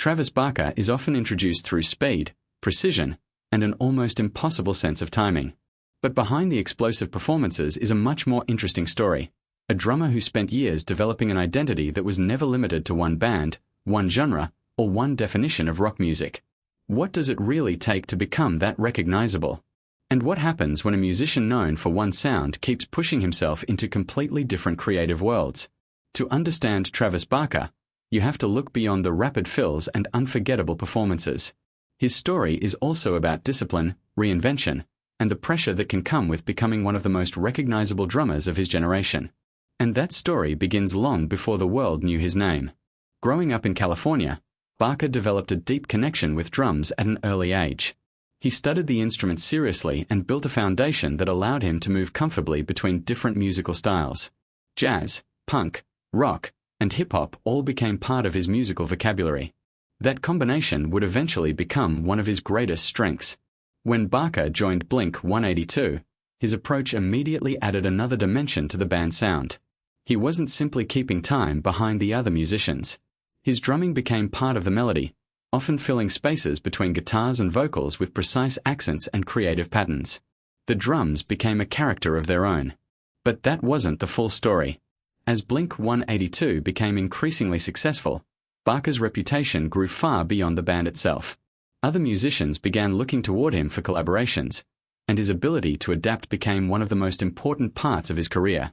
Travis Barker is often introduced through speed, precision, and an almost impossible sense of timing. But behind the explosive performances is a much more interesting story. A drummer who spent years developing an identity that was never limited to one band, one genre, or one definition of rock music. What does it really take to become that recognizable? And what happens when a musician known for one sound keeps pushing himself into completely different creative worlds? To understand Travis Barker, you have to look beyond the rapid fills and unforgettable performances. His story is also about discipline, reinvention, and the pressure that can come with becoming one of the most recognizable drummers of his generation. And that story begins long before the world knew his name. Growing up in California, Barker developed a deep connection with drums at an early age. He studied the instrument seriously and built a foundation that allowed him to move comfortably between different musical styles. Jazz, punk, rock, and hip-hop all became part of his musical vocabulary. That combination would eventually become one of his greatest strengths. When Barker joined Blink-182, his approach immediately added another dimension to the band's sound. He wasn't simply keeping time behind the other musicians. His drumming became part of the melody, often filling spaces between guitars and vocals with precise accents and creative patterns. The drums became a character of their own. But that wasn't the full story. As Blink-182 became increasingly successful, Barker's reputation grew far beyond the band itself. Other musicians began looking toward him for collaborations, and his ability to adapt became one of the most important parts of his career.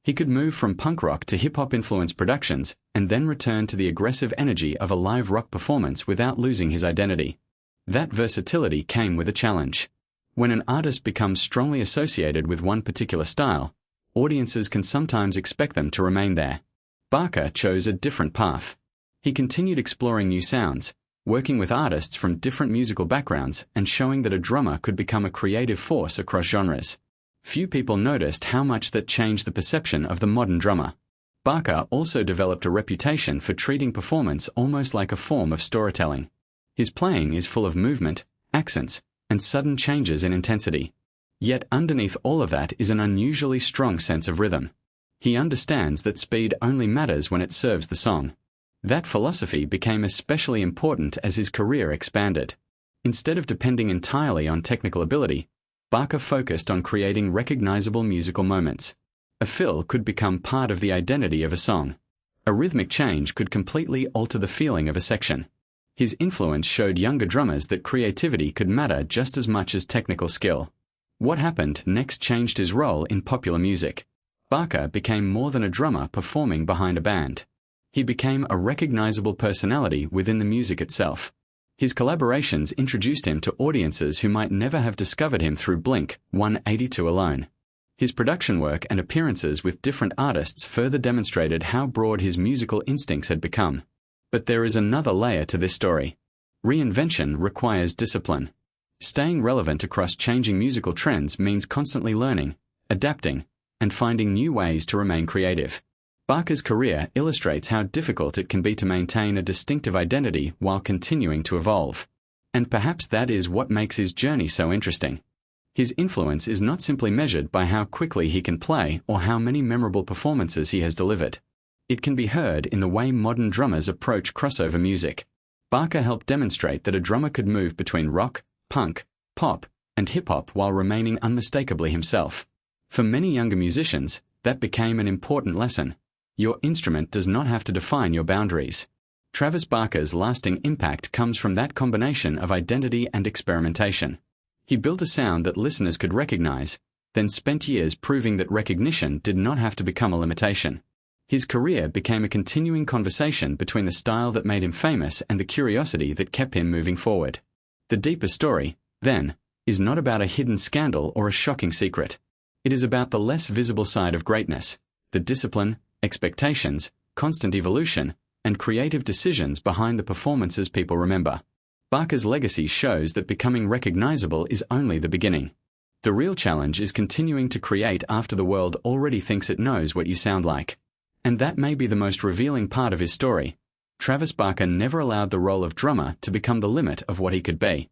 He could move from punk rock to hip-hop-influenced productions and then return to the aggressive energy of a live rock performance without losing his identity. That versatility came with a challenge. When an artist becomes strongly associated with one particular style, audiences can sometimes expect them to remain there. Barker chose a different path. He continued exploring new sounds, working with artists from different musical backgrounds and showing that a drummer could become a creative force across genres. Few people noticed how much that changed the perception of the modern drummer. Barker also developed a reputation for treating performance almost like a form of storytelling. His playing is full of movement, accents, and sudden changes in intensity. Yet underneath all of that is an unusually strong sense of rhythm. He understands that speed only matters when it serves the song. That philosophy became especially important as his career expanded. Instead of depending entirely on technical ability, Barker focused on creating recognizable musical moments. A fill could become part of the identity of a song. A rhythmic change could completely alter the feeling of a section. His influence showed younger drummers that creativity could matter just as much as technical skill. What happened next changed his role in popular music. Barker became more than a drummer performing behind a band. He became a recognizable personality within the music itself. His collaborations introduced him to audiences who might never have discovered him through Blink-182 alone. His production work and appearances with different artists further demonstrated how broad his musical instincts had become. But there is another layer to this story. Reinvention requires discipline. Staying relevant across changing musical trends means constantly learning, adapting, and finding new ways to remain creative. Barker's career illustrates how difficult it can be to maintain a distinctive identity while continuing to evolve. And perhaps that is what makes his journey so interesting. His influence is not simply measured by how quickly he can play or how many memorable performances he has delivered. It can be heard in the way modern drummers approach crossover music. Barker helped demonstrate that a drummer could move between rock, punk, pop, and hip-hop while remaining unmistakably himself. For many younger musicians, that became an important lesson. Your instrument does not have to define your boundaries. Travis Barker's lasting impact comes from that combination of identity and experimentation. He built a sound that listeners could recognize, then spent years proving that recognition did not have to become a limitation. His career became a continuing conversation between the style that made him famous and the curiosity that kept him moving forward. The deeper story, then, is not about a hidden scandal or a shocking secret. It is about the less visible side of greatness, the discipline, expectations, constant evolution, and creative decisions behind the performances people remember. Barker's legacy shows that becoming recognizable is only the beginning. The real challenge is continuing to create after the world already thinks it knows what you sound like. And that may be the most revealing part of his story. Travis Barker never allowed the role of drummer to become the limit of what he could be.